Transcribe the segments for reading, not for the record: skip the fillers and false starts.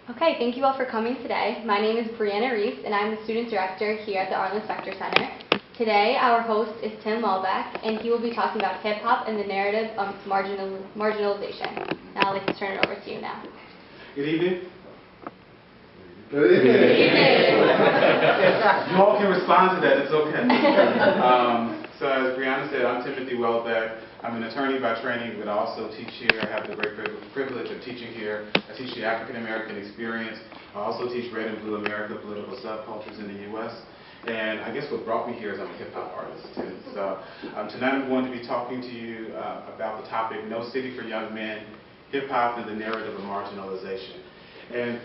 Okay, thank you all for coming today. My name is Brianna Reese, and I'm the Student Director here at the Arlen Specter Center. Today, our host is Tim Welbeck, and he will be talking about hip-hop and the narrative of marginalization. Now I'd like to turn it over to you now. Good evening. Good evening. You all can respond to that, it's okay. So as Brianna said, I'm Timothy Welbeck. I'm an attorney by training, but I also teach here. I have the great privilege of teaching here. I teach the African American experience. I also teach Red and Blue America, political subcultures in the U.S. And I guess what brought me here is I'm a hip-hop artist, too. So tonight I'm going to be talking to you about the topic, No City for Young Men, Hip-Hop and the Narrative of Marginalization. And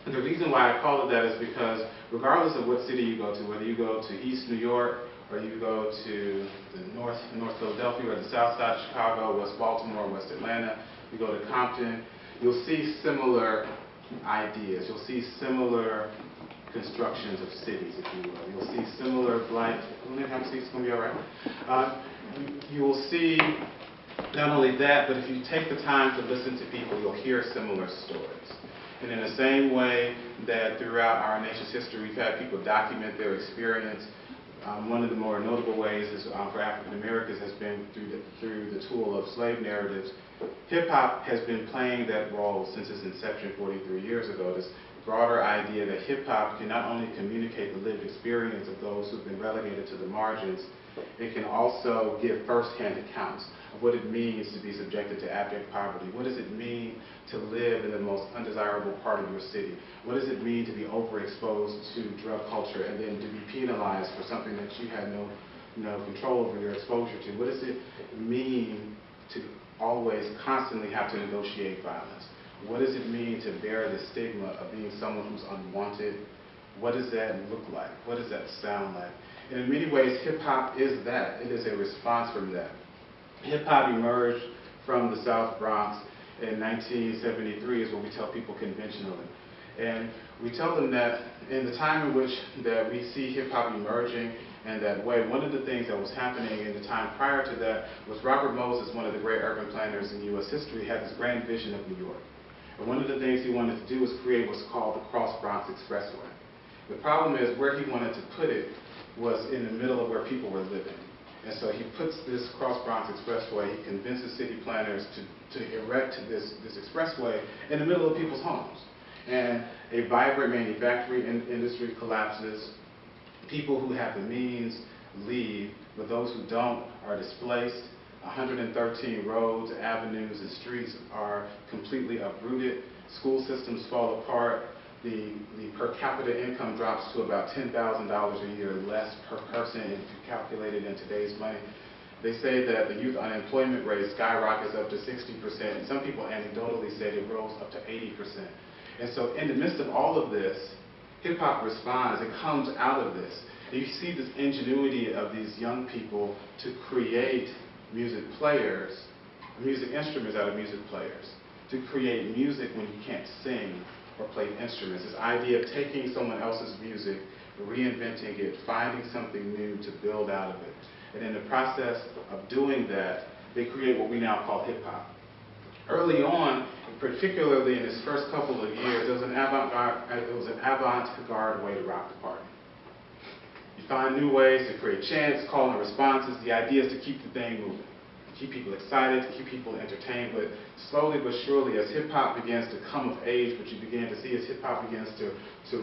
the reason why I call it that is because regardless of what city you go to, whether you go to East New York, or you go to the North Philadelphia, or the South Side of Chicago, West Baltimore, West Atlanta, you go to Compton, you'll see similar ideas. You'll see similar constructions of cities, if you will. You'll see similar blight. It's going to be all right. You will see not only that, but if you take the time to listen to people, you'll hear similar stories. And in the same way that throughout our nation's history, we've had people document their experience, one of the more notable ways is for African Americans has been through the tool of slave narratives. Hip-hop has been playing that role since its inception 43 years ago. This broader idea that hip-hop can not only communicate the lived experience of those who've been relegated to the margins, it can also give first-hand accounts of what it means to be subjected to abject poverty. What does it mean to live in the most undesirable part of your city? What does it mean to be overexposed to drug culture and then to be penalized for something that you had no control over your exposure to? What does it mean to always constantly have to negotiate violence? What does it mean to bear the stigma of being someone who's unwanted? What does that look like? What does that sound like? And in many ways, hip-hop is that. It is a response from that. Hip-hop emerged from the South Bronx in 1973 is what we tell people conventionally. And we tell them that in the time in which that we see hip-hop emerging in that way, one of the things that was happening in the time prior to that was Robert Moses, one of the great urban planners in U.S. history, had this grand vision of New York. And one of the things he wanted to do was create what's called the Cross-Bronx Expressway. The problem is where he wanted to put it was in the middle of where people were living. And so he puts this Cross-Bronx Expressway, he convinces city planners to erect this expressway in the middle of people's homes. And a vibrant manufacturing industry collapses. People who have the means leave, but those who don't are displaced. 113 roads, avenues, and streets are completely uprooted. School systems fall apart. The per capita income drops to about $10,000 a year less per person if you calculate it in today's money. They say that the youth unemployment rate skyrockets up to 60%, and some people anecdotally say it rose up to 80%. And so in the midst of all of this, hip-hop responds. It comes out of this. And you see this ingenuity of these young people to create music players, music instruments out of music players, to create music when you can't sing or play instruments. This idea of taking someone else's music, reinventing it, finding something new to build out of it. And in the process of doing that, they create what we now call hip-hop. Early on, particularly in its first couple of years, there was an avant-garde way to rock the party. You find new ways to create chants, call and responses. The idea is to keep the thing moving, to keep people excited, to keep people entertained. But slowly but surely, as hip-hop begins to come of age, what you begin to see as hip-hop begins to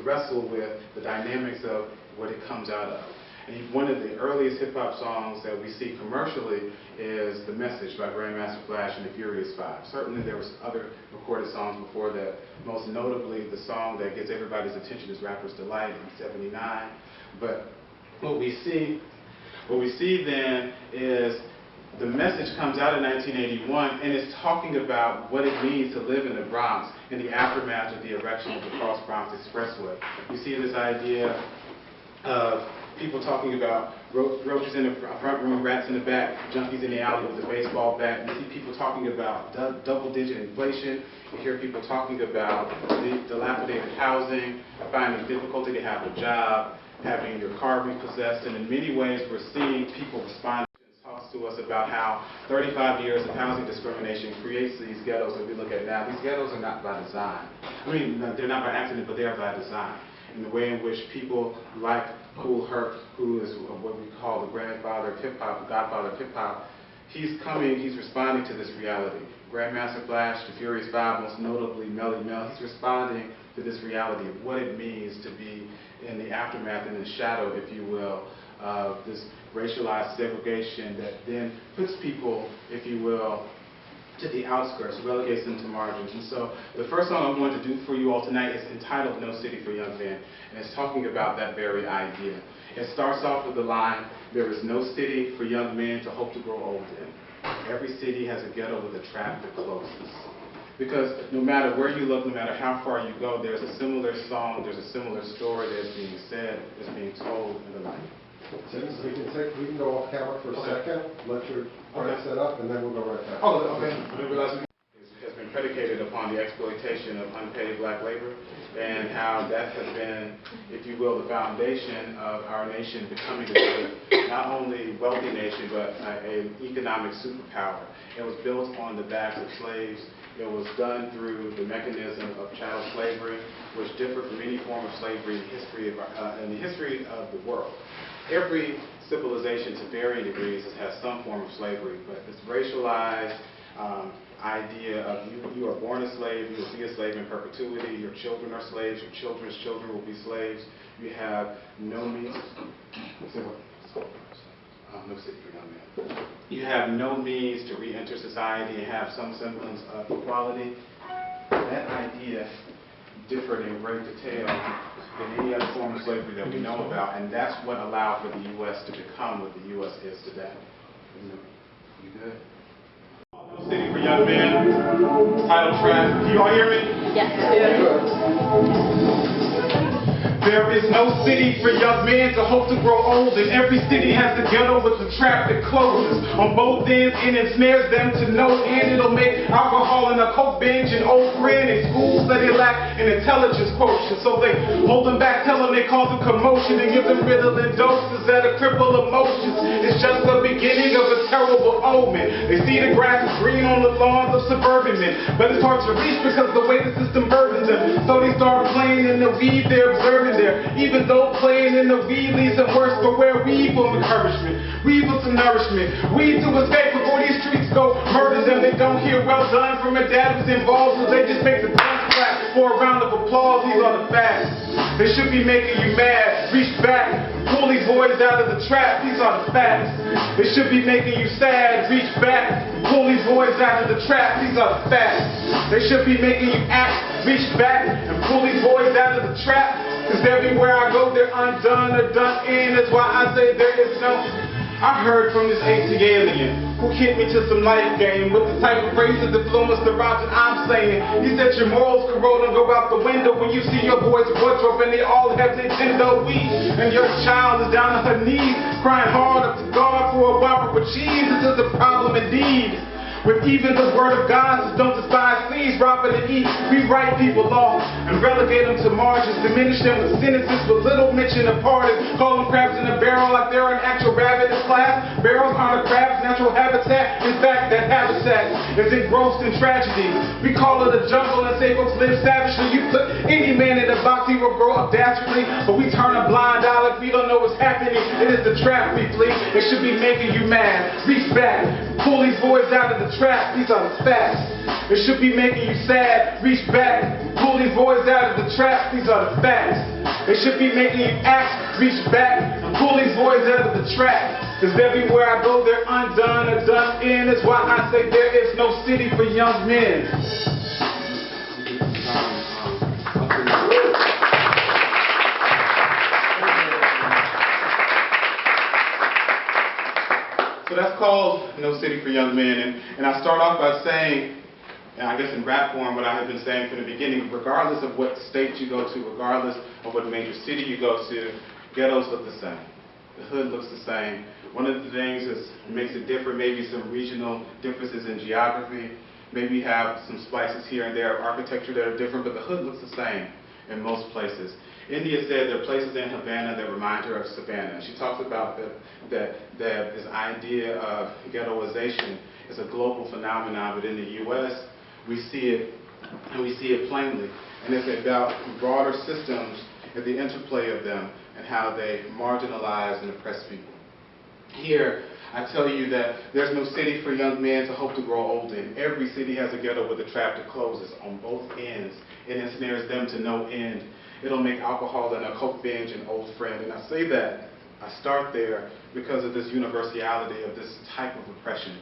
wrestle with the dynamics of what it comes out of. And one of the earliest hip-hop songs that we see commercially is The Message by Grandmaster Flash and the Furious Five. Certainly there was other recorded songs before that. Most notably, the song that gets everybody's attention is Rapper's Delight in '79. But what we see then is The Message comes out in 1981, and it's talking about what it means to live in the Bronx in the aftermath of the erection of the Cross-Bronx Expressway. You see this idea of people talking about roaches in the front room, rats in the back, junkies in the alley with a baseball bat. You see people talking about double-digit inflation. You hear people talking about dilapidated housing, finding difficulty to have a job, having your car repossessed. And in many ways, we're seeing people respond. Talks to us about how 35 years of housing discrimination creates these ghettos that we look at now. These ghettos are not by design. I mean, they're not by accident, but they are by design. In the way in which people like Kool Herc, who is what we call the grandfather of hip-hop, the godfather of hip-hop, he's responding to this reality. Grandmaster Flash, the Furious Five, most notably Melly Mel, he's responding to this reality of what it means to be in the aftermath and in the shadow, if you will, of this racialized segregation that then puts people, if you will, to the outskirts, relegates them to margins. And so the first song I'm going to do for you all tonight is entitled No City for Young Men, and it's talking about that very idea. It starts off with the line, there is no city for young men to hope to grow old in. Every city has a ghetto with a trap that closes. Because no matter where you look, no matter how far you go, there's a similar song, there's a similar story that's being said, that's being told in the life. We can go off camera for a second, let your friend set up, and then we'll go right back. Oh, okay. I didn't realize it has been predicated upon the exploitation of unpaid black labor, and how that has been, if you will, the foundation of our nation becoming not only a wealthy nation, but an economic superpower. It was built on the backs of slaves. It was done through the mechanism of chattel slavery, which differed from any form of slavery in the history of the world. Every civilization, to varying degrees, has had some form of slavery, but this racialized idea of you are born a slave, you will be a slave in perpetuity, your children are slaves, your children's children will be slaves, you have no means, no city for young men. You have no means to re-enter society and have some semblance of equality. That idea differed in great detail than any other form of slavery that we know about, and that's what allowed for the U.S. to become what the U.S. is today. You good? No City for Young Men, title track. Can you all hear me? Yes. There is no city for young men to hope to grow old, and every city has the ghetto with the trap that closes on both ends and ensnares them to no end. It'll make alcohol in a coke binge and old friend in schools that they lack an intelligence quotient. So they hold them back, tell them they cause a commotion, and give them riddling doses that'll cripple emotions. It's just the beginning of a terrible omen. They see the grass is green on the lawns of suburban men, but it's hard to reach because the way the system burdens them. So they start playing in the weed they're observing there, even though playing in the weed leads them worse. But where weed for encouragement, weed for some nourishment, weed to escape before these streets go murder them. They don't hear well done from a dad who's involved, so they just make the dance clap for a round of applause. These are the facts. They should be making you mad. Reach back, pull these boys out of the trap. These are the facts. They should be making you sad. Reach back, pull these boys out of the trap. These are the facts. They should be making you act. Reach back and pull these boys out of the trap. Cause everywhere I go, they're undone or done in. That's why I say there is no. I heard from this AT alien who hit me to some life game with the type of phrases that influence the routes that I'm saying. He said your morals corrode and go out the window when you see your boys' wardrobe and they all have Nintendo Wii, and your child is down on her knees crying hard up to God for a Whopper with cheese. This is a problem indeed. With even the word of God says don't despise, please rob it and eat. We write people off and relegate them to margins, diminish them with sentences with little mention of pardon. Call them crabs in a barrel like they're an actual rabbit in class. Barrels aren't a crab's natural habitat. In fact, that habitat is engrossed in tragedy. We call it a jungle and say folks live savagely. You put any man in a box, he will grow up dastardly. But we turn a blind eye like we don't know what's happening. It is the trap we flee. It should be making you mad. Reach back, pull these boys out of the trap. These are the facts. It should be making you sad. Reach back, pull these boys out of the trap. These are the facts. It should be making you act. Reach back and pull these boys out of the trap. Cause everywhere I go, they're undone or done in. That's why I say there is no city for young men. So that's called No City for Young Men. And I start off by saying, and I guess in rap form, what I have been saying from the beginning, regardless of what state you go to, regardless of what major city you go to, ghettos look the same. The hood looks the same. One of the things that makes it different, maybe some regional differences in geography. Maybe you have some splices here and there of architecture that are different, but the hood looks the same in most places. India said there are places in Havana that remind her of Savannah. She talks about that this idea of ghettoization is a global phenomenon, but in the U.S., we see it and we see it plainly. And it's about broader systems and the interplay of them and how they marginalize and oppress people. Here, I tell you that there's no city for young men to hope to grow old in. Every city has a ghetto with a trap that closes on both ends and ensnares them to no end. It'll make alcohol and a coke binge an old friend. And I say that, I start there because of this universality of this type of oppression.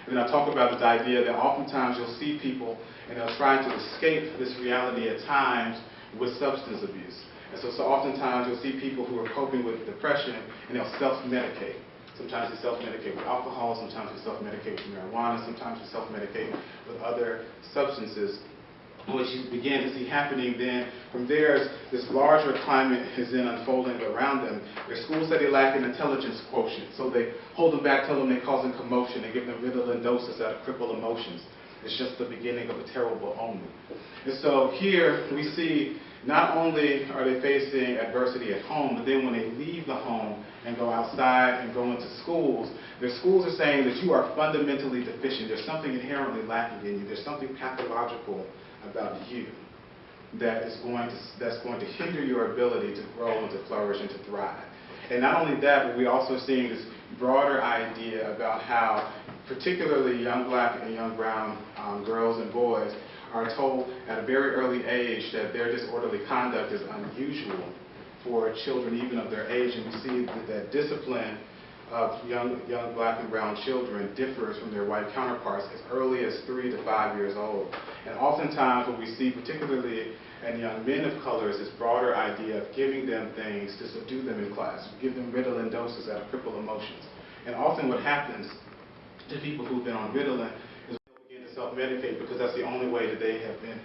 And then I talk about this idea that oftentimes you'll see people and they're trying to escape this reality at times with substance abuse. And so oftentimes you'll see people who are coping with depression and they'll self-medicate. Sometimes they self-medicate with alcohol, sometimes they self-medicate with marijuana, sometimes they self-medicate with other substances. What you begin to see happening then, from there, this larger climate is then unfolding around them. Their schools say they lack an intelligence quotient, so they hold them back, tell them they're causing commotion, they give them Ritalin doses that cripple emotions. It's just the beginning of a terrible omen. And so here we see not only are they facing adversity at home, but then when they leave the home and go outside and go into schools, their schools are saying that you are fundamentally deficient. There's something inherently lacking in you. There's something pathological about you that's going to hinder your ability to grow and to flourish and to thrive. And not only that, but we're also seeing this broader idea about how particularly young black and young brown girls and boys are told at a very early age that their disorderly conduct is unusual for children even of their age. And we see that discipline of young black and brown children differs from their white counterparts as early as 3 to 5 years old. And oftentimes what we see, particularly in young men of color, is this broader idea of giving them things to subdue them in class, give them Ritalin doses that cripple emotions. And often what happens to people who've been on Ritalin is they begin to self-medicate because that's the only way that they have been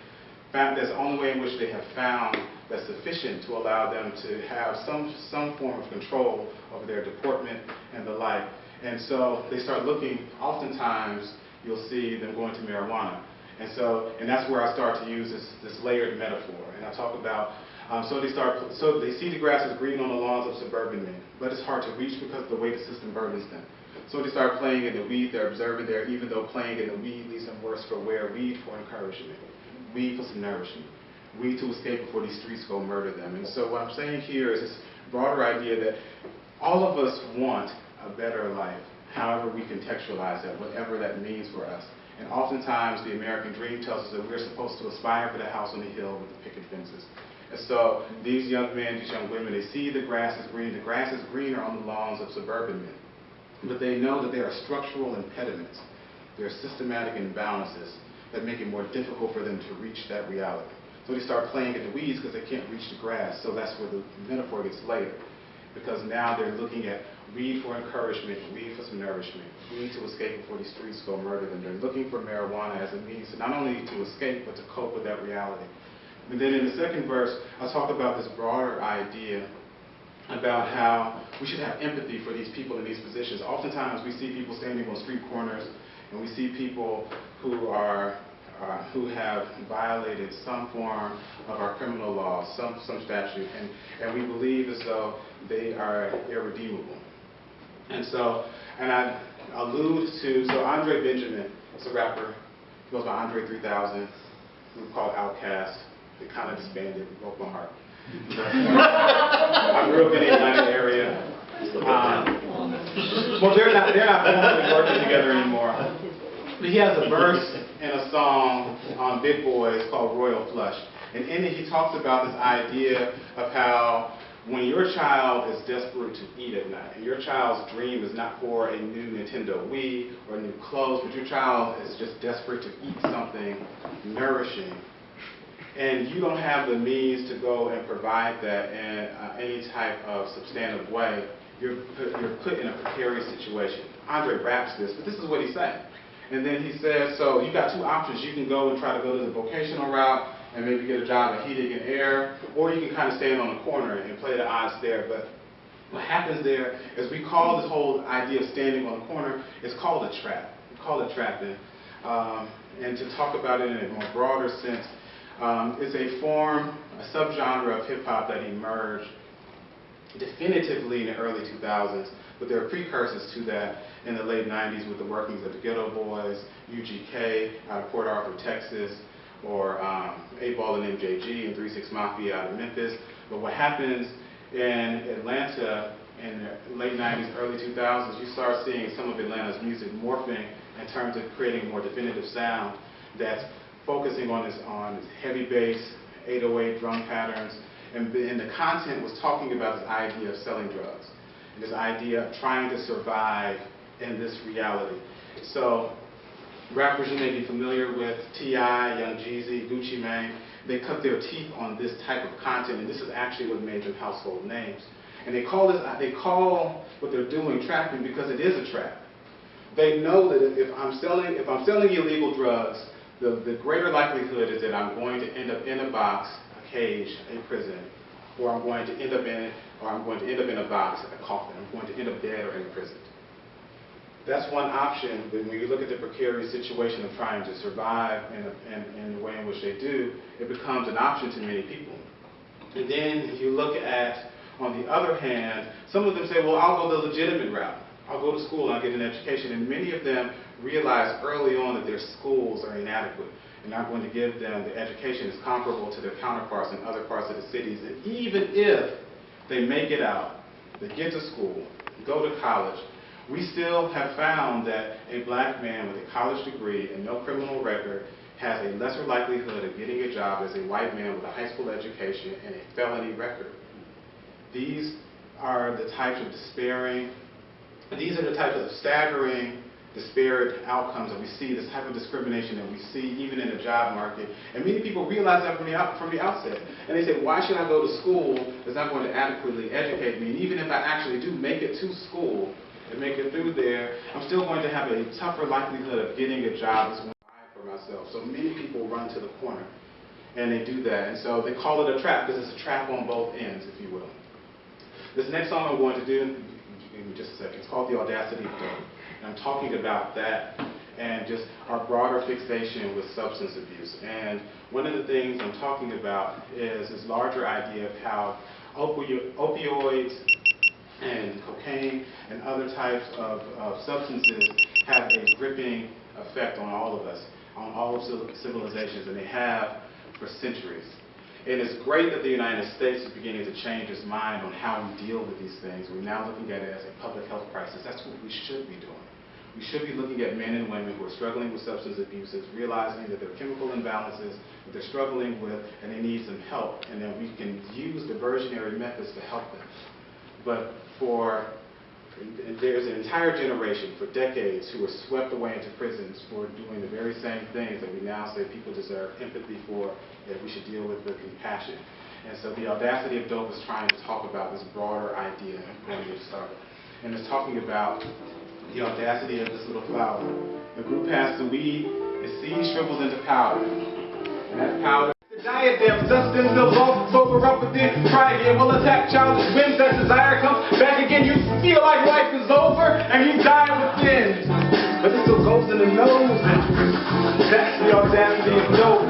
found, that's the only way in which they have found that's sufficient to allow them to have some form of control over their deportment and the like. And so they start looking, oftentimes you'll see them going to marijuana. And that's where I start to use this layered metaphor. And I talk about, so they see the grass is green on the lawns of suburban men, but it's hard to reach because of the way the system burdens them. So they start playing in the weed, they're observing there, even though playing in the weed leaves them worse for wear. Weed for encouragement, weed for some nourishment, weed to escape before these streets go murder them. And so what I'm saying here is this broader idea that all of us want a better life, however we contextualize that, whatever that means for us. And oftentimes the American dream tells us that we're supposed to aspire for the house on the hill with the picket fences. And so these young men, these young women, they see the grass is green. The grass is greener on the lawns of suburban men. But they know that there are structural impediments. There are systematic imbalances that make it more difficult for them to reach that reality. So they start playing in the weeds because they can't reach the grass. So that's where the metaphor gets layered. Because now they're looking at weed for encouragement, weed for some nourishment, weed to escape before these streets go murder them. They're looking for marijuana as a means to not only to escape, but to cope with that reality. And then in the second verse, I talk about this broader idea about how we should have empathy for these people in these positions. Oftentimes we see people standing on street corners, and we see people who have violated some form of our criminal law, some statute, and we believe as though they are irredeemable. And I allude to, so Andre Benjamin is a rapper, he goes by Andre 3000, we call it Outkast. They kind of disbanded, it broke my heart. I grew up in the Atlanta area. Well, they're not formally working together anymore. But he has a verse in a song on Big Boys called Royal Flush. And in it he talks about this idea of how when your child is desperate to eat at night, and your child's dream is not for a new Nintendo Wii or new clothes, but your child is just desperate to eat something nourishing, and you don't have the means to go and provide that in any type of substantive way, you're put in a precarious situation. Andre raps this, but this is what he's saying. And then he says, so you got two options. You can go and try to go to the vocational route and maybe get a job at heating and air, or you can kind of stand on the corner and play the odds there. But what happens there is we call this whole idea of standing on the corner, it's called a trap. We call it trapping. And to talk about it in a more broader sense, it's a form, a subgenre of hip-hop that emerged definitively in the early 2000s, but there are precursors to that in the late 90s with the workings of the Ghetto Boys, UGK out of Port Arthur, Texas, or 8-Ball and MJG and 3 6 Mafia out of Memphis. But what happens in Atlanta in the late 90s, early 2000s, you start seeing some of Atlanta's music morphing in terms of creating a more definitive sound that's focusing on this heavy bass, 808 drum patterns, and the content was talking about this idea of selling drugs, and this idea of trying to survive in this reality. So rappers you may be familiar with, T.I., Young Jeezy, Gucci Mane, they cut their teeth on this type of content, and this is actually what made them household names. And they call what they're doing trapping because it is a trap. They know that if I'm selling illegal drugs, the greater likelihood is that I'm going to end up in a box, a cage, a prison, or I'm going to end up in a box, a coffin. I'm going to end up dead or imprisoned. That's one option, but when you look at the precarious situation of trying to survive in the way in which they do, it becomes an option to many people. And then you look at, on the other hand, some of them say, well, I'll go the legitimate route. I'll go to school and I'll get an education. And many of them realize early on that their schools are inadequate and not going to give them the education that's comparable to their counterparts in other parts of the cities. And even if they make it out, they get to school, go to college, we still have found that a black man with a college degree and no criminal record has a lesser likelihood of getting a job as a white man with a high school education and a felony record. These are the types of staggering, disparate outcomes that we see, this type of discrimination that we see even in the job market. And many people realize that from the outset. And they say, why should I go to school that's not going to adequately educate me? And even if I actually do make it to school and make it through there, I'm still going to have a tougher likelihood of getting a job that's going to provide for myself. So many people run to the corner, and they do that. And so they call it a trap because it's a trap on both ends, if you will. This next song I'm going to do, give me just a second, it's called The Audacity of Dope. And I'm talking about that and just our broader fixation with substance abuse. And one of the things I'm talking about is this larger idea of how opioids and cocaine and other types of substances have a gripping effect on all of us, on all of civilizations, and they have for centuries. And it's great that the United States is beginning to change its mind on how we deal with these things. We're now looking at it as a public health crisis. That's what we should be doing. We should be looking at men and women who are struggling with substance abuses, realizing that there are chemical imbalances that they're struggling with, and they need some help. And then we can use diversionary methods to help them. But there's an entire generation for decades who were swept away into prisons for doing the very same things that we now say people deserve empathy for, that we should deal with compassion. And so the Audacity of Dope is trying to talk about this broader idea of going to get started. And it's talking about the audacity of this little flower. The group has the weed, its seed shrivels into powder. And that powder, the diadem, substance of lost, sober up within, try again, will attack childish whims, that desire comes back again, you feel like life is over, and you die within. But it still goes in the nose, and that's the audacity of dope.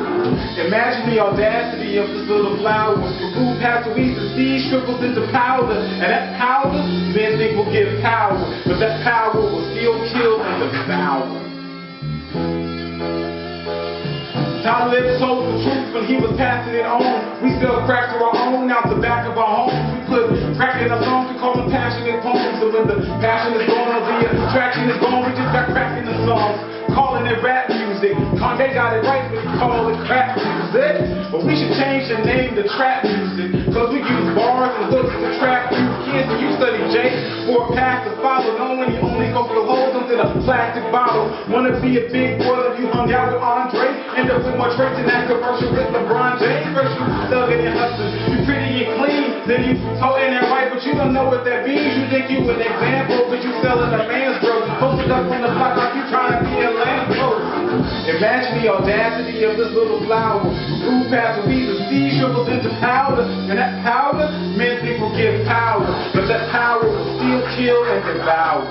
Imagine the audacity of this little flower. The food past the weeds, the seed shrivels into powder, and that powder, men think will give power, but that power will still kill and devour. Tyler told the truth when he was passing it on. We sell crack to our own out the back of our homes. We put crack in our songs, we call them passionate poems. So when the passion is gone or the attraction is gone, we just got crack in the songs, calling it rap music. Kanye got it right when he called it crap music. But we should change the name to trap music, cause we use bars and hooks to trap you kids. And you study Jake for a path to follow, knowing you only go through holes into the plastic bottle. Wanna be a big boy if you hung out with Andre, end up with more traits in that commercial with LeBron James. First you thugging and hustling, you pretty and clean, then you toting that right, but you don't know what that means. You think you an example, but you selling a man's drugs. Posted up on the block like you trying to be a lamb post. Imagine the audacity of this little flower. Food past the weeds, the seed shrivels into powder, and that powder, men think will give power, but that power will still kill and devour.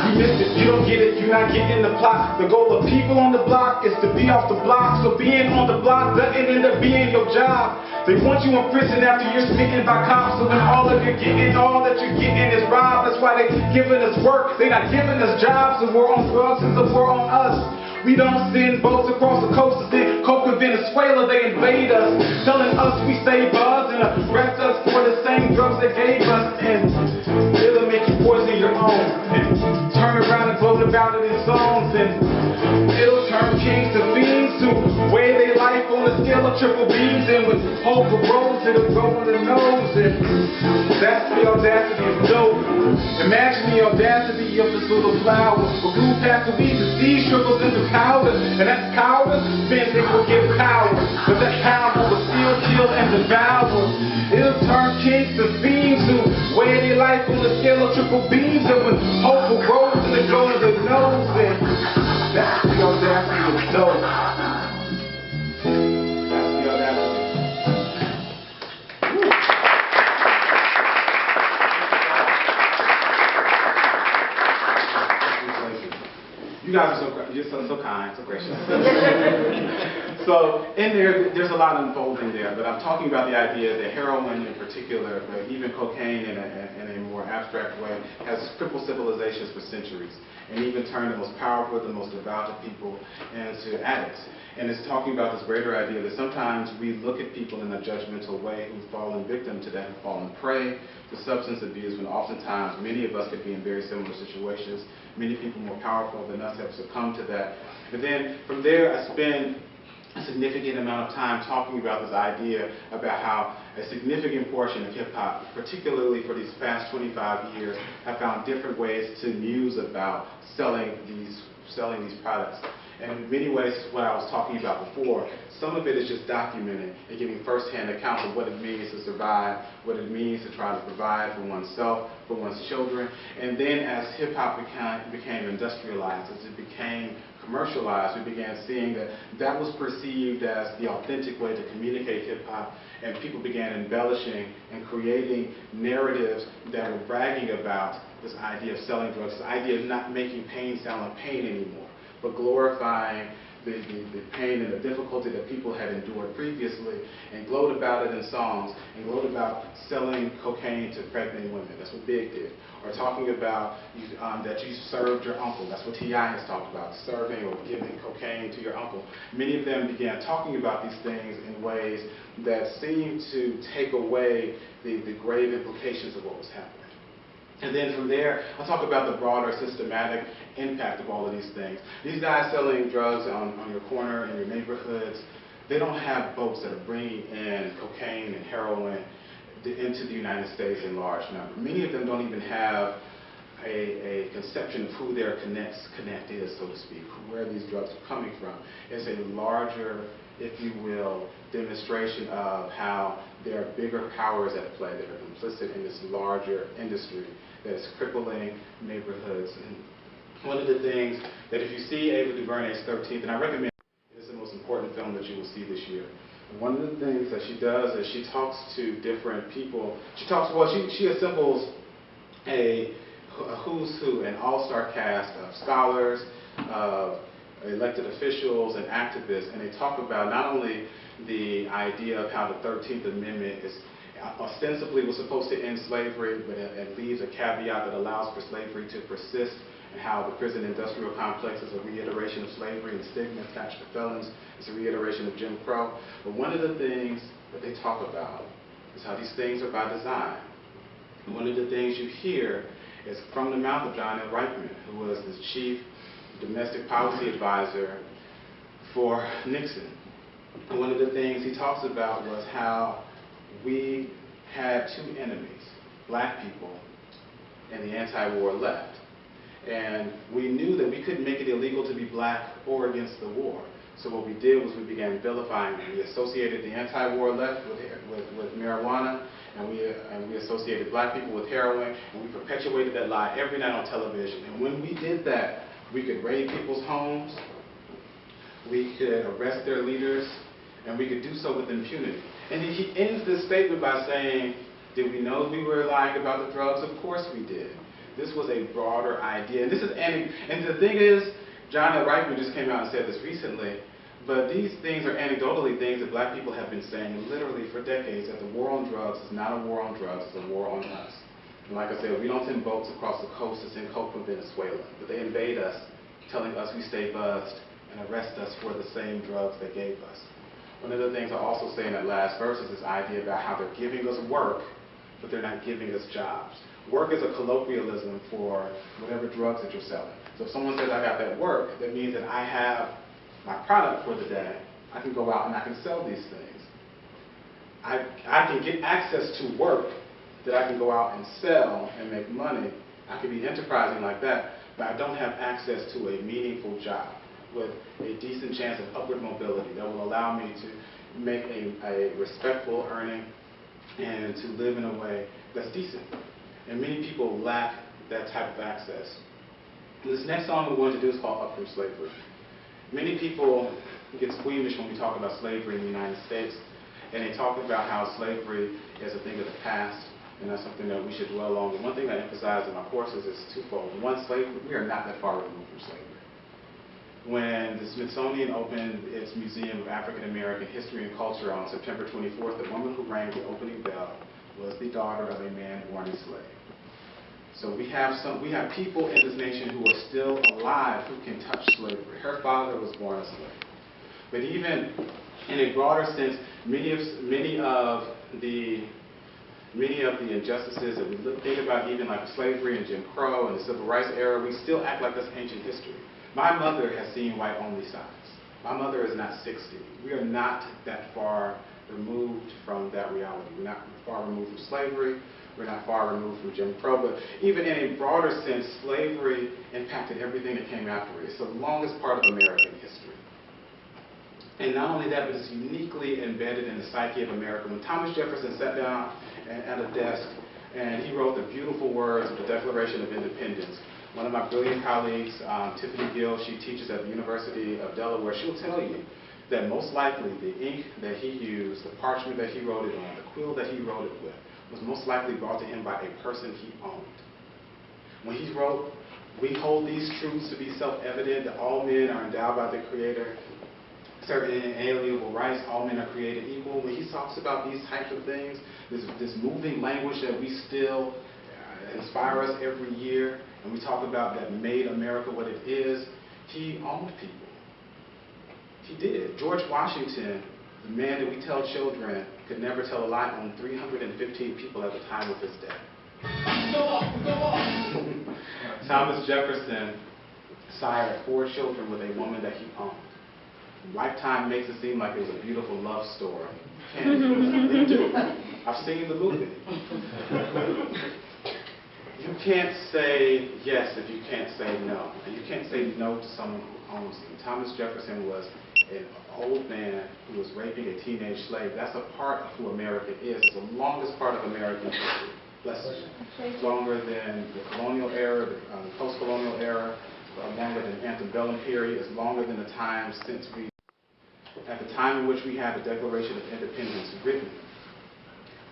You missed it, you don't get it, you're not getting the plot. The goal of people on the block is to be off the block, so being on the block doesn't end up being your job. They want you in prison after you're smitten by cops, so when all that you're getting is robbed. That's why they giving us work, they not giving us jobs, so we're on drugs, and so we're on us. We don't send boats across the coast to send coke in Venezuela. They invade us, telling us we stay buzzed and arrest us for the same drugs they gave us. And it'll make you poison your own and turn around and gloat about it in songs. And it'll turn kings to fiends to weigh their life on a scale of triple B's. And with hope of rose, it'll go on the nose. And that's the audacity of dope. Imagine the audacity of this little flower. But grew past the weed, the seed shrivels into powder. And that powder meant they will give power. But that power will still kill and devour. It'll turn kings to fiends who weigh their life on a scale of triple B's. And with hope of rose, it'll go on the nose. And that's the audacity of dope. That's the audacity. You guys are so kind, so gracious. So in there's a lot unfolding there, but I'm talking about the idea that heroin in particular, but even cocaine in a more abstract way, has crippled civilizations for centuries, and even turned the most powerful, the most devout of people into addicts. And it's talking about this greater idea that sometimes we look at people in a judgmental way who've fallen victim to that, who've fallen prey to substance abuse, when oftentimes many of us could be in very similar situations. Many people more powerful than us have succumbed to that. But then from there, I spend a significant amount of time talking about this idea about how a significant portion of hip-hop, particularly for these past 25 years, have found different ways to muse about selling these products. And in many ways, what I was talking about before, some of it is just documenting and giving first-hand accounts of what it means to survive, what it means to try to provide for oneself, for one's children. And then as hip-hop became industrialized, as it became commercialized, we began seeing that that was perceived as the authentic way to communicate hip-hop, and people began embellishing and creating narratives that were bragging about this idea of selling drugs, this idea of not making pain sound like pain anymore, but glorifying the pain and the difficulty that people had endured previously, and gloat about it in songs, and gloat about selling cocaine to pregnant women. That's what Big did. Or talking about that you served your uncle. That's what T.I. has talked about, serving or giving cocaine to your uncle. Many of them began talking about these things in ways that seemed to take away the grave implications of what was happening. And then from there, I'll talk about the broader systematic impact of all of these things. These guys selling drugs on your corner in your neighborhoods, they don't have boats that are bringing in cocaine and heroin into the United States in large numbers. Many of them don't even have a conception of who their connect is, so to speak, where these drugs are coming from. It's a larger, if you will, demonstration of how there are bigger powers at play that are complicit in this larger industry that is crippling neighborhoods. And one of the things that if you see Ava DuVernay's 13th, and I recommend it's the most important film that you will see this year. And one of the things that she does is she talks to different people. She assembles a who's who, an all-star cast of scholars, of elected officials, and activists, and they talk about not only the idea of how the 13th Amendment is ostensibly was supposed to end slavery, but it leaves a caveat that allows for slavery to persist, and how the prison industrial complex is a reiteration of slavery and stigma attached to felons. It's a reiteration of Jim Crow. But one of the things that they talk about is how these things are by design. And one of the things you hear is from the mouth of John L. Reichman, who was the chief domestic policy advisor for Nixon. And one of the things he talks about was how we had two enemies, black people and the anti-war left. And we knew that we couldn't make it illegal to be black or against the war. So what we did was we began vilifying them. We associated the anti-war left with marijuana, and we associated black people with heroin, and we perpetuated that lie every night on television. And when we did that, we could raid people's homes, we could arrest their leaders, and we could do so with impunity. And he ends this statement by saying, did we know we were lying about the drugs? Of course we did. This was a broader idea. And the thing is, John L. Reichman just came out and said this recently, but these things are anecdotally things that black people have been saying literally for decades, that the war on drugs is not a war on drugs, it's a war on us. And like I said, we don't send boats across the coast to send coke from Venezuela, but they invade us, telling us we stay buzzed and arrest us for the same drugs they gave us. One of the things I also say in that last verse is this idea about how they're giving us work, but they're not giving us jobs. Work is a colloquialism for whatever drugs that you're selling. So if someone says I got that work, that means that I have my product for the day. I can go out and I can sell these things. I can get access to work that I can go out and sell and make money. I can be enterprising like that, but I don't have access to a meaningful job with a decent chance of upward mobility that will allow me to make a respectful earning and to live in a way that's decent. And many people lack that type of access. This next song we're going to do is called Up From Slavery. Many people get squeamish when we talk about slavery in the United States, and they talk about how slavery is a thing of the past, and that's something that we should dwell on. And one thing I emphasize in my courses is twofold. One, slavery, we are not that far removed from slavery. When the Smithsonian opened its Museum of African American History and Culture on September 24th, the woman who rang the opening bell was the daughter of a man born a slave. So we have people in this nation who are still alive who can touch slavery. Her father was born a slave. But even in a broader sense, many of the injustices that we think about, even like slavery and Jim Crow and the Civil Rights era, we still act like that's ancient history. My mother has seen white-only signs. My mother is not 60. We are not that far removed from that reality. We're not far removed from slavery. We're not far removed from Jim Crow. But even in a broader sense, slavery impacted everything that came after it. It's the longest part of American history. And not only that, but it's uniquely embedded in the psyche of America. When Thomas Jefferson sat down at a desk and he wrote the beautiful words of the Declaration of Independence, one of my brilliant colleagues, Tiffany Gill, she teaches at the University of Delaware, she'll tell you that most likely the ink that he used, the parchment that he wrote it on, the quill that he wrote it with, was most likely brought to him by a person he owned. When he wrote, "We hold these truths to be self-evident, that all men are endowed by the Creator certain inalienable rights, all men are created equal." When he talks about these types of things, this moving language that we still inspire us every year, and we talk about that made America what it is, he owned people. He did. George Washington, the man that we tell children could never tell a lie, owned 315 people at the time of his death. Thomas Jefferson sired 4 children with a woman that he owned. Lifetime makes it seem like it was a beautiful love story. They do. I've seen the movie. You can't say yes if you can't say no. And you can't say no to someone who owns you. Thomas Jefferson was an old man who was raping a teenage slave. That's a part of who America is. It's the longest part of American history. Bless you. It's longer than the colonial era, the post-colonial era, longer than the antebellum period. It's longer than the time since at the time in which we had the Declaration of Independence written.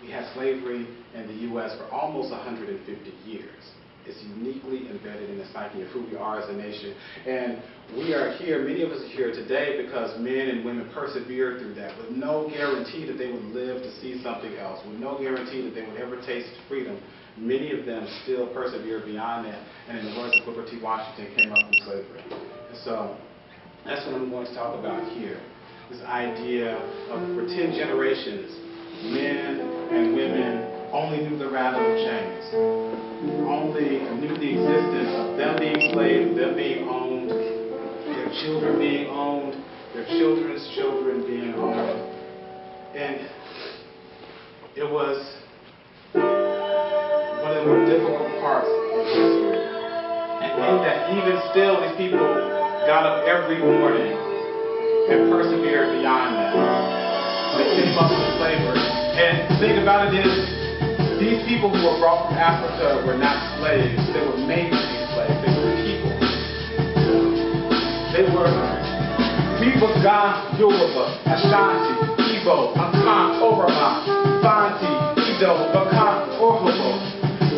We had slavery in the U.S. for almost 150 years. It's uniquely embedded in the psyche of who we are as a nation. And we are here, many of us are here today because men and women persevered through that with no guarantee that they would live to see something else, with no guarantee that they would ever taste freedom. Many of them still persevered beyond that. And in the words of Booker T. Washington, came up from slavery. And so that's what I'm going to talk about here. This idea of for 10 generations, men and women only knew the rattle of chains, only knew the existence of them being slaves, them being owned, their children being owned, their children's children being owned. And it was one of the more difficult parts of history. And in that, even still, these people got up every morning and persevered beyond that. They came up with slavery. And the thing about it is, these people who were brought from Africa were not slaves. They were made to be slaves. They were people. They were Bibaga, Yoruba, Ashanti, Igbo, Akan, Oroma, Fanti, Ido, Bakan, Orhobo.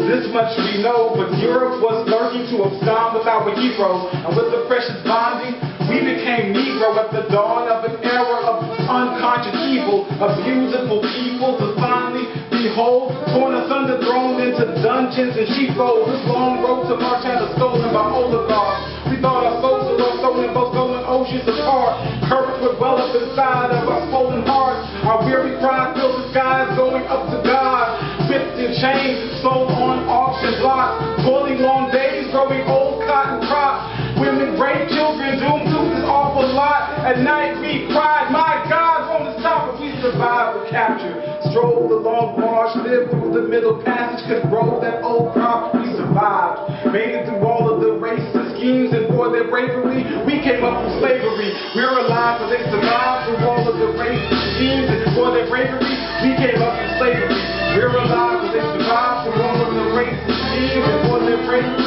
This much we know, but Europe was lurking to abscond with our heroes, and with the precious bonding, we became Negro at the dawn of an era of unconscious evil, abusable people to finally behold, torn asunder, thrown into dungeons and sheepfolds. This long road to march had us stolen by oligarchs. We thought our souls were stolen, both stolen oceans. oceans apart. Currents would well up inside of our swollen hearts. Our weary cry fills the skies, going up to God. Whipped and chained, sold on auction blocks. Toiling long days, growing old cotton crops. Women, rape, children, doomed to this awful lot. At night we cried, my God, won't it stop? But we survived the capture. Strolled the long march, lived through the middle passage, could grow that old crop. We survived, made it through all of the racist schemes, and for their bravery, we came up from slavery. We're alive, but they survived through all of the racist schemes, and for their bravery, we came up from slavery. We're alive, but they survived through all of the racist schemes, and for their bravery.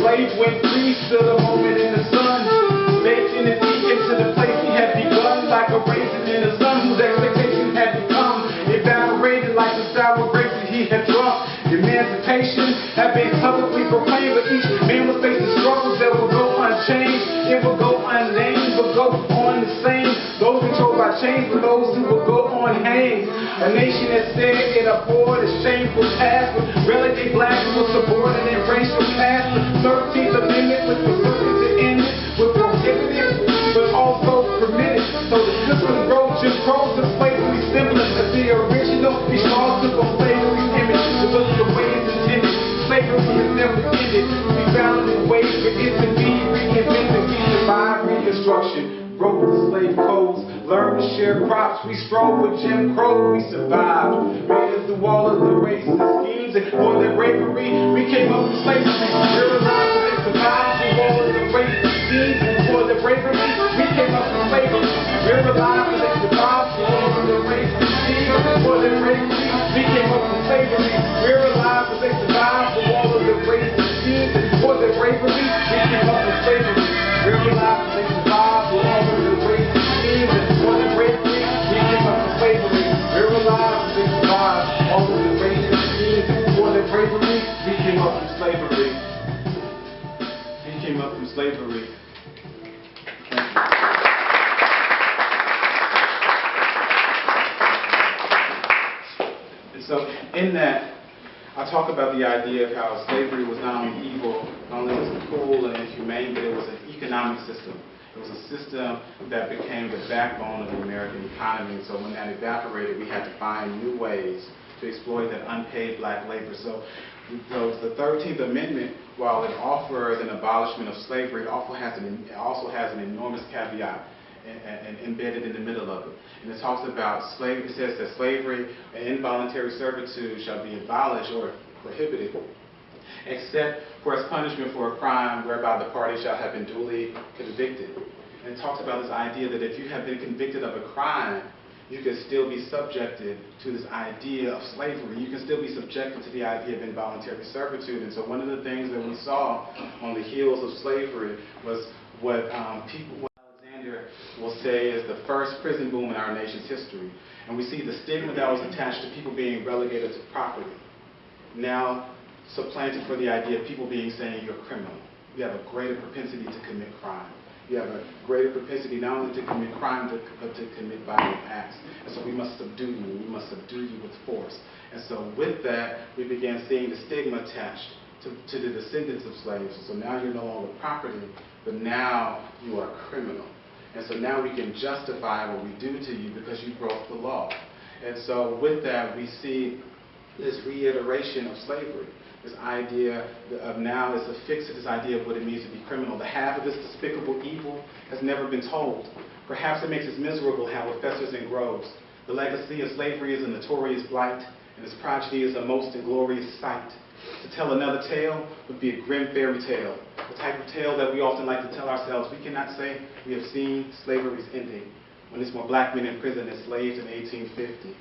Slave went free, stood a moment in the sun, baked in his feet into the place he had begun, like a raisin in the sun whose expectation had become evaporated like the sour grapes that he had drunk. Emancipation had been publicly proclaimed, but each man was facing struggles that would go unchanged. It would go unnamed, but go on the same. Those controlled by chains were those who would go on hanged. A nation that said it abhorred a shameful past, would relegate blacks to a subordinate racial caste. The 13th Amendment, which was looking to end it, was prohibited, but also permitted. So the system wrote Jim Crow to slavery similar to the original. These laws took on slavery's image. It was the way it's intended. Slavery has never ended. We found a way for it to be reinvented. We survived Reconstruction, wrote the slave codes, learned to share crops. We strove with Jim Crow. We survived. Made it through all of the racist schemes, and for their bravery, we came up from slavery. We're alive, but they survived through all of the racist schemes, and for their bravery, we came up from slavery. We're alive, but they survived through all of the racist schemes, and for their bravery, we came up from slavery. We're alive, but they survived through all of the racist schemes, and for their bravery, we came up from slavery. We're alive, but they survived through all of the racist schemes, and for their bravery, we came up from slavery. We're alive, but they survived all of the racist schemes, and for their bravery, we came up from slavery. We came up from slavery. Thank you. So in that, I talk about the idea of how slavery was not only evil, not only was it cruel and inhumane, but it was an economic system. It was a system that became the backbone of the American economy. And so when that evaporated, we had to find new ways to exploit that unpaid black labor. So the 13th Amendment, while it offers an abolishment of slavery, it also has an enormous caveat and embedded in the middle of it. And it talks about slavery. It says that slavery and involuntary servitude shall be abolished or prohibited, except for as punishment for a crime whereby the party shall have been duly convicted. And it talks about this idea that if you have been convicted of a crime, you can still be subjected to this idea of slavery. You can still be subjected to the idea of involuntary servitude. And so one of the things that we saw on the heels of slavery was what will say is the first prison boom in our nation's history. And we see the stigma that was attached to people being relegated to property, now supplanted for the idea of people being saying you're a criminal. You have a greater propensity to commit crime. You have a greater propensity not only to commit crime, but to commit violent acts. And so we must subdue you. We must subdue you with force. And so with that, we began seeing the stigma attached to the descendants of slaves. So now you're no longer property, but now you are a criminal. And so now we can justify what we do to you because you broke the law. And so with that, we see this reiteration of slavery. This idea of now is affixed to this idea of what it means to be criminal. The half of this despicable evil has never been told. Perhaps it makes us miserable how it festers and grows. The legacy of slavery is a notorious blight, and its progeny is a most inglorious sight. To tell another tale would be a grim fairy tale, the type of tale that we often like to tell ourselves. We cannot say we have seen slavery's ending when there's more black men in prison than slaves in 1850.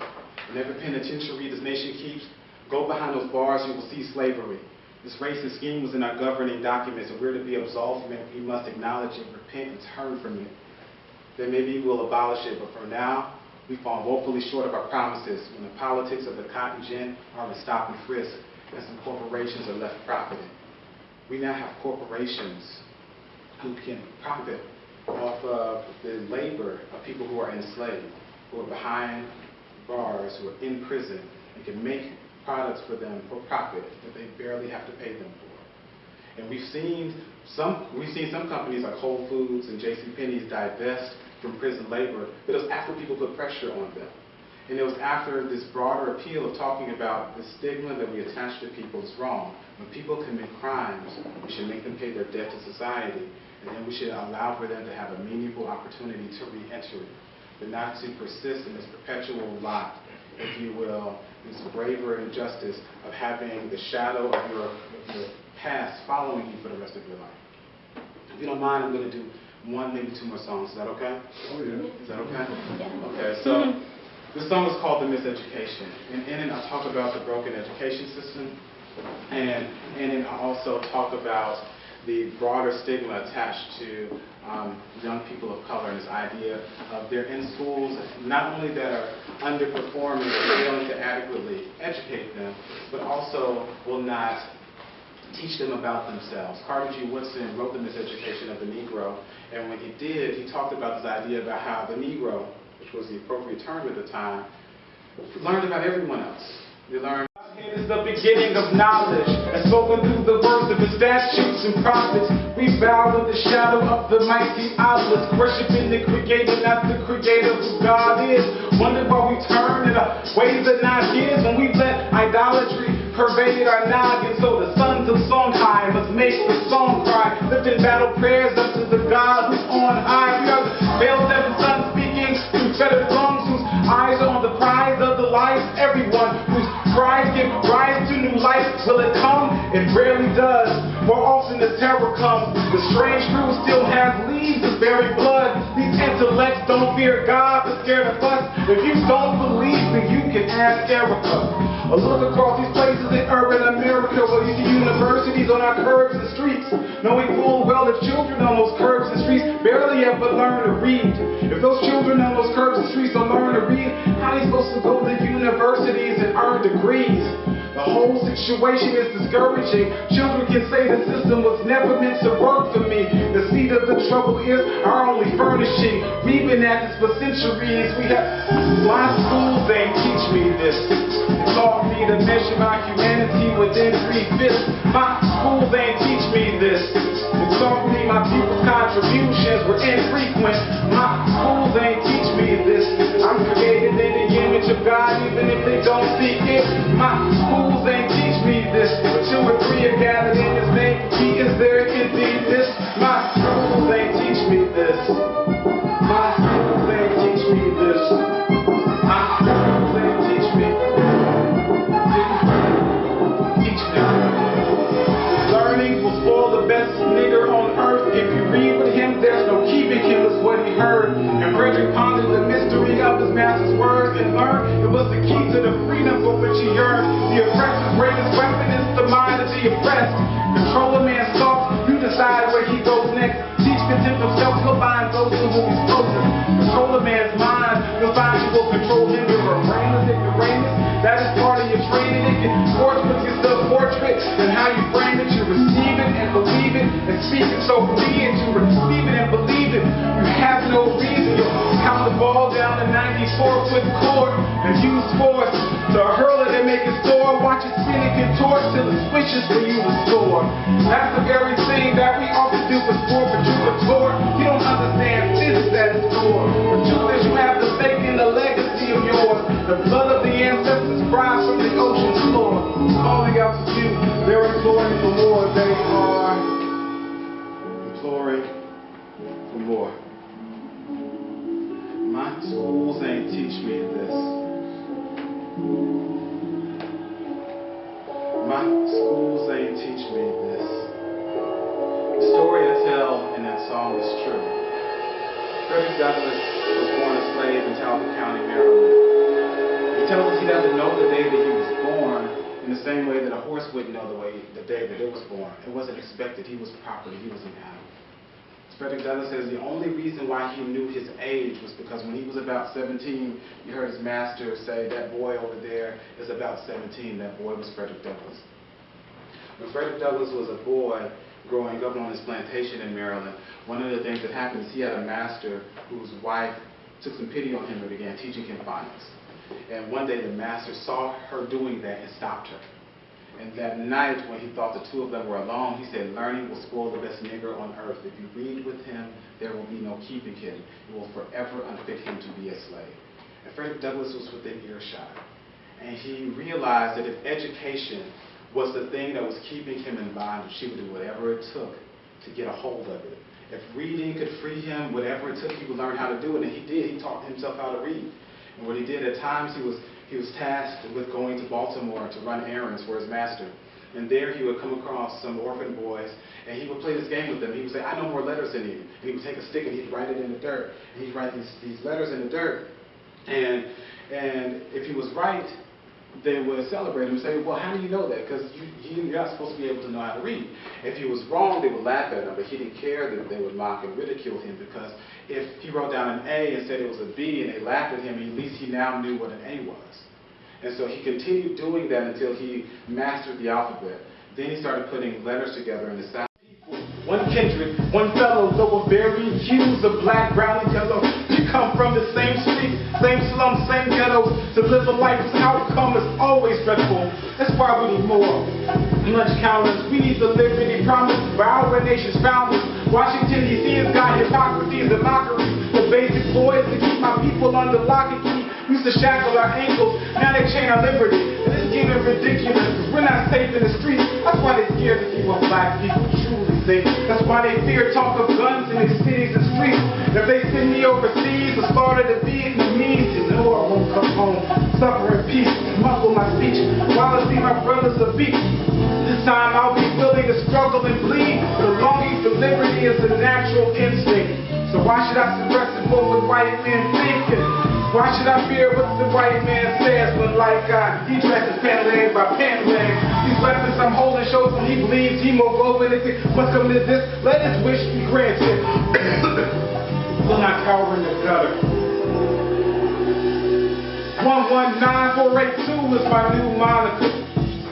In every penitentiary this nation keeps, go behind those bars, you will see slavery. This racist scheme was in our governing documents, and we're to be absolved from it. We must acknowledge it, repent, and turn from it. Then maybe we'll abolish it, but for now, we fall woefully short of our promises when the politics of the cotton gin are in stop and frisk, and some corporations are left profiting. We now have corporations who can profit off of the labor of people who are enslaved, who are behind bars, who are in prison, and can make products for them for profit that they barely have to pay them for. And we've seen some companies like Whole Foods and JCPenney's divest from prison labor, but it was after people put pressure on them. And it was after this broader appeal of talking about the stigma that we attach to people is wrong. When people commit crimes, we should make them pay their debt to society, and then we should allow for them to have a meaningful opportunity to re-enter it, but not to persist in this perpetual lot, if you will, this bravery and justice of having the shadow of your past following you for the rest of your life. If you don't mind, I'm going to do one, maybe two more songs. Is that okay? Oh, yeah. Is that okay? Yeah. Okay, so this song is called The Miseducation. And in it, I talk about the broken education system, and in it, I also talk about the broader stigma attached to young people of color, and this idea of they're in schools not only that are underperforming or failing to adequately educate them, but also will not teach them about themselves. Carter G. Woodson wrote The Miseducation of the Negro, and when he did, he talked about this idea about how the Negro, which was the appropriate term at the time, learned about everyone else. They learned it is the beginning of knowledge, and spoken through the words of his statutes and prophets. We bow in the shadow of the mighty obelisk, worshiping the creator, not the creator who God is. Wonder why we turn in ways that not his, when we let idolatry pervade our noggin. So the sons of Songhai must make the song cry, lifting battle prayers up to the God who's on high. We are the veiled seven sons speaking through fettered lungs, whose eyes are on the prize of the life. Everyone whose cries give rise to new life. Will it come? It rarely does. More often the terror comes. The strange truth still has leaves of buried blood. These intellects don't fear God, but scared of us. If you don't believe, then you can ask Erica. A look across these places in urban America, where you see universities on our curbs and streets, knowing full well that children on those curbs and streets barely ever learn to read. If those children on those curbs and streets don't learn to read, how are they supposed to go to universities and earn degrees? The whole situation is discouraging. Children can say the system was never meant to work for me. The seed of the trouble is our only furnishing. We've been at this for centuries. We have my schools, they teach me this. They taught me to measure my humanity within 3/5. My schools ain't teach me this. They taught me my people's contributions were infrequent. My schools ain't teach me this. I'm created in the image of God, even if they don't see it. My schools ain't teach me this. But 2 or 3 are gathered in His name, He is there indeed. This. My schools ain't teach me this. My schools ain't teach me this. My schools ain't teach me. Teach me. Learning will spoil the best nigger on earth. If you read with him, there's no keeping him, is what he heard. And Frederick pondered the mystery of his master's words and learned it was the key to the freedom for which he yearned. The oppressor's greatest weapon is the mind of the oppressed. Control a man's thoughts, you decide where he goes next. Teach contempt himself, he'll find those to whom he's closest. Control a man's mind, you'll find you will control him. You're a brainless ignoramus, that is part of your training. It can forge with your self-portrait and how you frame it. You receive it and believe it and speak it so be it. You receive it and believe it. You have no reason. You'll count the ball down the 94-foot court and use force to hurl it and make it soar. Watch it spin and contort till it switches for you to score. That's the very thing that we often do for sport, but you retort. You don't understand physics at its core. The truth is you have the stake in the legacy of yours. The blood of the ancestors cries from the ocean's floor. Calling out to you, they're imploring for more. They are imploring for more. My schools ain't teach me this. My schools ain't teach me this. The story I tell in that song is true. Frederick Douglass was born a slave in Talbot County, Maryland. He tells us he doesn't know the day that he was born in the same way that a horse wouldn't know the day that it was born. It wasn't expected. He was property. He was an animal. Frederick Douglass says the only reason why he knew his age was because when he was about 17, you heard his master say, that boy over there is about 17. That boy was Frederick Douglass. When Frederick Douglass was a boy growing up on his plantation in Maryland, one of the things that happened is he had a master whose wife took some pity on him and began teaching him phonics. And one day the master saw her doing that and stopped her. And that night, when he thought the two of them were alone, he said, learning will spoil the best nigger on earth. If you read with him, there will be no keeping him. It will forever unfit him to be a slave. And Frederick Douglass was within earshot. And he realized that if education was the thing that was keeping him in bondage, he would do whatever it took to get a hold of it. If reading could free him, whatever it took, he would learn how to do it. And he did. He taught himself how to read. And what he did, at times, he was tasked with going to Baltimore to run errands for his master. And there he would come across some orphan boys, and he would play this game with them. He would say, I know more letters than you. And he would take a stick and he'd write it in the dirt. And he'd write these letters in the dirt. And if he was right, they would celebrate him and say, well, how do you know that? Because you're not supposed to be able to know how to read. If he was wrong, they would laugh at him, but he didn't care that they would mock and ridicule him, because if he wrote down an A and said it was a B and they laughed at him, at least he now knew what an A was. And so he continued doing that until he mastered the alphabet. Then he started putting letters together in the South. One kindred, one fellow, though of varying hues of black, brown, and yellow. You come from the same street, same slums, same ghettos. To live a life whose outcome is always dreadful. That's why we need more lunch counters. We need the liberty promised by our nation's founders. Washington, D.C. has got hypocrisy as a mockery. The basic law is to keep my people under lock and key. Used to shackle our ankles, now they chain our liberty. And it's getting ridiculous, because we're not safe in the streets. That's why they're scared to see what black people truly think. That's why they fear talk of guns in the cities and streets. If they send me overseas or slaughter the Vietnamese, you know I won't come home, suffer in peace, muffle my speech, while I see my brothers a beat. This time I'll be willing to struggle and bleed. The longing for liberty is a natural instinct. So why should I suppress it for what white men thinking? Why should I fear what the white man says when, like God, he dresses pant leg by pant leg? These weapons I'm holding shows when he believes hemoglobin must come to this. Let his wish be granted. Will not cower in the gutter. 119482 is my new moniker.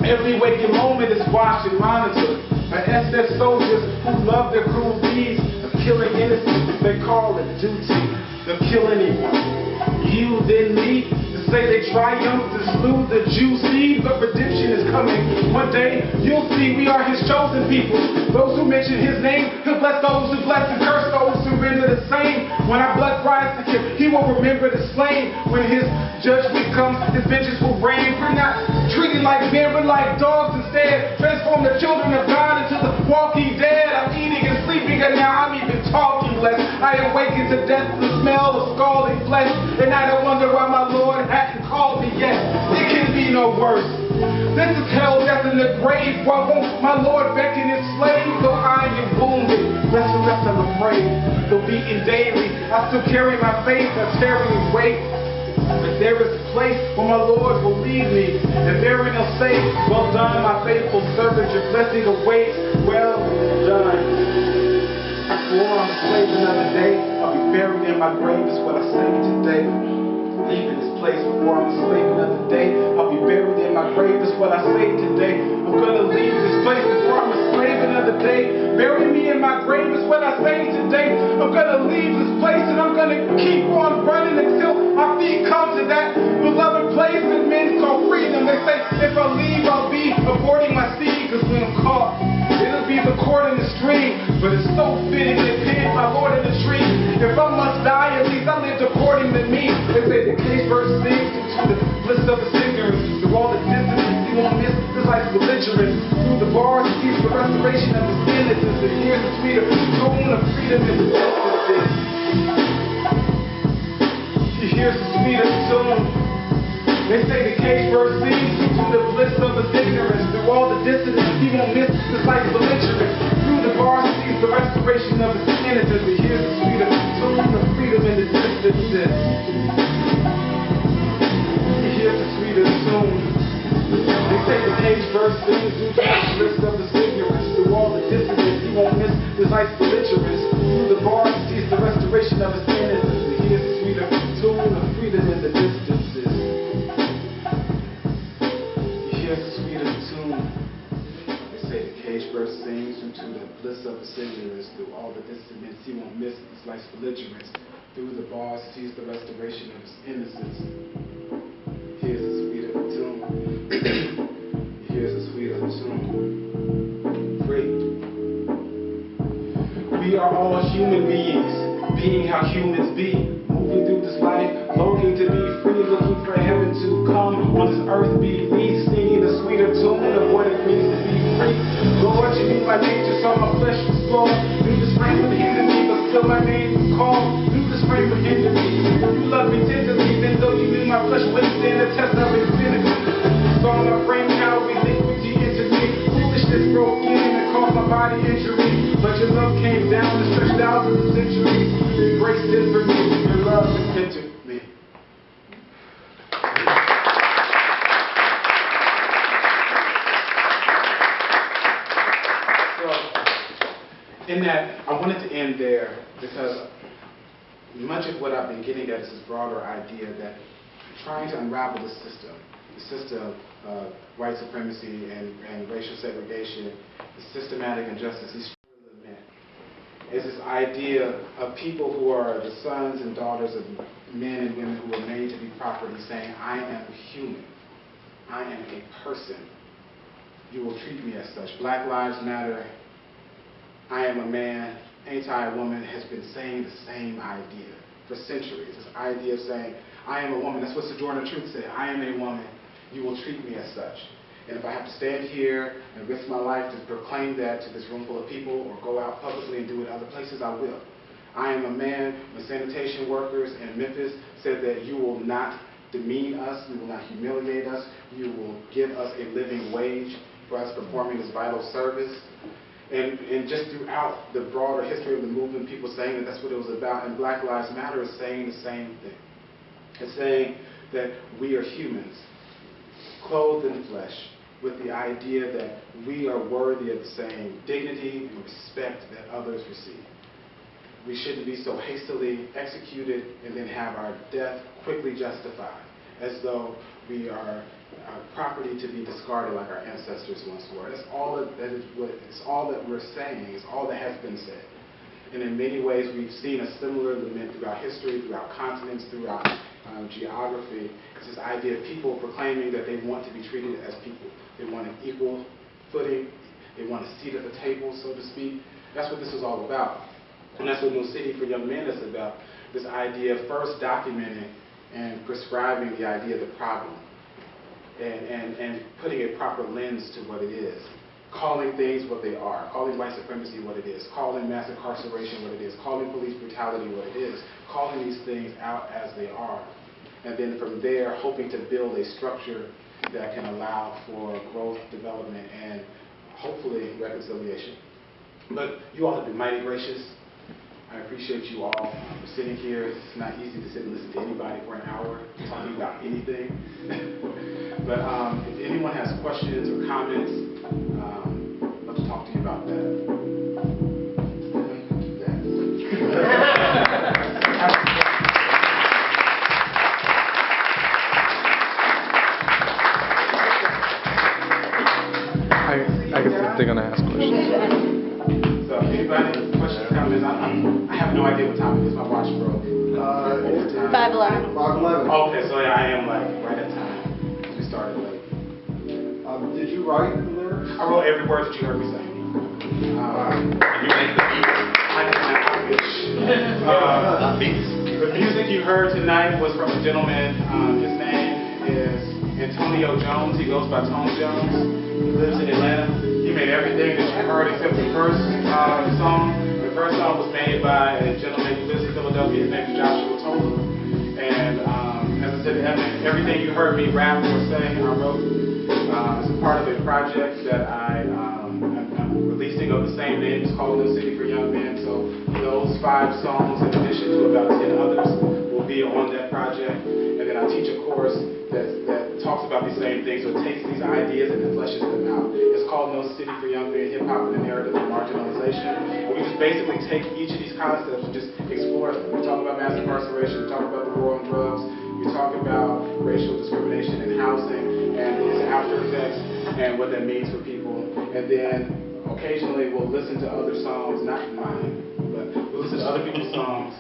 Every waking moment is watched and monitored by SS soldiers who love their cruel deeds of killing innocents. They call it duty. They'll kill anyone. You didn't need to say they triumphed and slew the Jew seed, but redemption is coming. One day you'll see we are his chosen people. Those who mention his name, he'll bless those who bless and curse those who render the same. When our blood cries to him, he will remember the slain. When his judgment comes, his vengeance will reign. We're not treated like men, but like dogs instead. Transform the children of God into the walking dead. I'm eating and sleeping, and now I'm even talking less. I awaken to death, the smell of scalding flesh, and I don't wonder why my Lord hadn't called me yet. It can be no worse. This is hell, death in the grave. Why won't my Lord beckon his slave? Though I am wounded, less and less I'm afraid. Though beaten daily, I still carry my faith, that's carrying weight. But there is a place where my Lord will lead me, and therein he'll say, well done, my faithful servant, your blessing awaits. Well done. Before I'm a slave another day, I'll be buried in my grave, is what I say today. Leaving this place before I'm a slave another day, I'll be buried in my grave, is what I say today. I'm gonna leave this place before I'm a slave another day. Bury me in my grave, is what I say today. I'm gonna leave this place and I'm gonna keep on running until my feet come to that beloved place that men call freedom. They say if I leave, I'll be aborting my seed, because when I'm caught, it'll be the cord in the string. But it's so fitting to pin my Lord in the tree. If I must die, at least I lived according to me. They say the case verse 6 to the bliss of his ignorance. Through all the dissonance, he won't miss his life's belligerence. Through the bars, he sees the restoration of his innocence. And here's the sweeter tone of freedom in the distances. He hears the sweeter tone. They say the cage verse sings to the bliss of his ignorance. Through all the dissonance, he won't miss his life's belligerence. Through the bars, he sees the restoration of his innocence. He hears the sweeter tone of freedom in the distances. He hears the sweeter tone. They say the cage verse sings to the bliss of his ignorance. Through all the dissonance, he won't miss his life's belligerence. Through the bars, he sees the restoration of his innocence. He hears the sweeter tone of freedom in the distances. Verse sings to the bliss of his ignorance. Through all the dissonance, he won't miss his life's belligerence. Through the bars, he sees the restoration of his innocence. Here's the sweeter tune. Here's the sweeter human beings, being how humans be, moving through this life, longing to be free, looking for heaven to come on this earth, be lead, singing a sweeter tune of what it means to be free. Lord, you knew my nature, saw my flesh was flawed, knew this frame would hinder me, but still my name was called, knew this frame would hinder me. You loved me tenderly, even though you knew my flesh wouldn't stand the test of infinity. Saw my frame, how iniquity entered me, foolishness broke in and caused my body injury, but your love came down and stretched thousands of centuries. Your grace did for me, your love has entered me. So, in that, I wanted to end there because much of what I've been getting at is this broader idea that trying to unravel the system of white supremacy and racial segregation, the systematic injustice, these is this idea of people who are the sons and daughters of men and women who are made to be property, saying, I am human. I am a person. You will treat me as such. Black Lives Matter, I am a man, ain't I a woman, has been saying the same idea for centuries. This idea of saying, I am a woman. That's what Sojourner Truth said. I am a woman. You will treat me as such. And if I have to stand here and risk my life to proclaim that to this room full of people or go out publicly and do it other places, I will. I am a man. When sanitation workers in Memphis said that you will not demean us, you will not humiliate us, you will give us a living wage for us performing this vital service. And just throughout the broader history of the movement, people saying that that's what it was about. And Black Lives Matter is saying the same thing. It's saying that we are humans, clothed in flesh, with the idea that we are worthy of the same dignity and respect that others receive. We shouldn't be so hastily executed and then have our death quickly justified, as though we are property to be discarded like our ancestors once were. That's all it's all that we're saying. It's all that has been said. And in many ways, we've seen a similar lament throughout history, throughout continents, throughout geography. It's this idea of people proclaiming that they want to be treated as people. They want an equal footing. They want a seat at the table, so to speak. That's what this is all about. And that's what No City for Young Men is about. This idea of first documenting and prescribing the idea of the problem and putting a proper lens to what it is. Calling things what they are, calling white supremacy what it is, calling mass incarceration what it is, calling police brutality what it is, calling these things out as they are. And then from there, hoping to build a structure that can allow for growth, development, and hopefully reconciliation. But you all have been mighty gracious. I appreciate you all for sitting here. It's not easy to sit and listen to anybody for an hour talking about anything. But if anyone has questions or comments, I'd love to talk to you about that. I guess they're going to ask questions. So anybody, questions, comments? I have no idea what time it is. My watch broke. 5:11. 5:11. Okay, so yeah, I am like right at time. We started late. Did you write the lyrics? I wrote every word that you heard me say. You make the beats. I did my beats. The music you heard tonight was from a gentleman. His name is Antonio Jones. He goes by Tone Jones. He lives in Atlanta. He made everything that you heard except the first song. The first song was made by a gentleman who lives in Philadelphia. His name is Joshua Tola. And as I said, everything you heard me rap or say, I wrote as a part of a project that I'm releasing of the same name. It's called No City for Young Men. So those 5 songs, in addition to about 10 others, will be on that project. And then I teach a course that talks about these same things. So it takes these ideas and it fleshes them out. It's called No City for Young Men, Hip Hop and the Narrative of Marginalization. And we just basically take each of these concepts and just explore them. We talk about mass incarceration, we talk about the war on drugs, we talk about racial discrimination in housing and its after effects and what that means for people. And then occasionally we'll listen to other songs, not mine, but we'll listen to other people's songs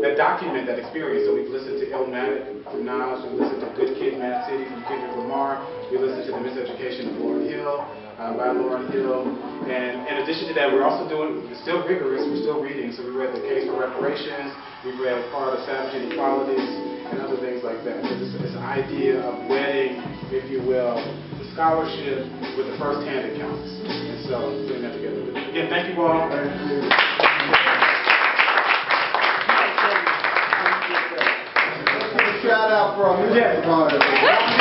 that document that experience. So we've listened to Illmatic from Nas, we listened to Good Kid, Mad City from Kendrick Lamar, we listened to The Miseducation of Lauryn Hill, by Lauren Hill. And in addition to that, we're also doing, it's still rigorous, we're still reading. So we read The Case for Reparations, we read part of Savage Inequalities, and other things like that. So it's an idea of wedding, if you will, the scholarship with the first-hand accounts. And so putting that together. Again, thank you all. Thank you. Let's give a shout out for our music provider.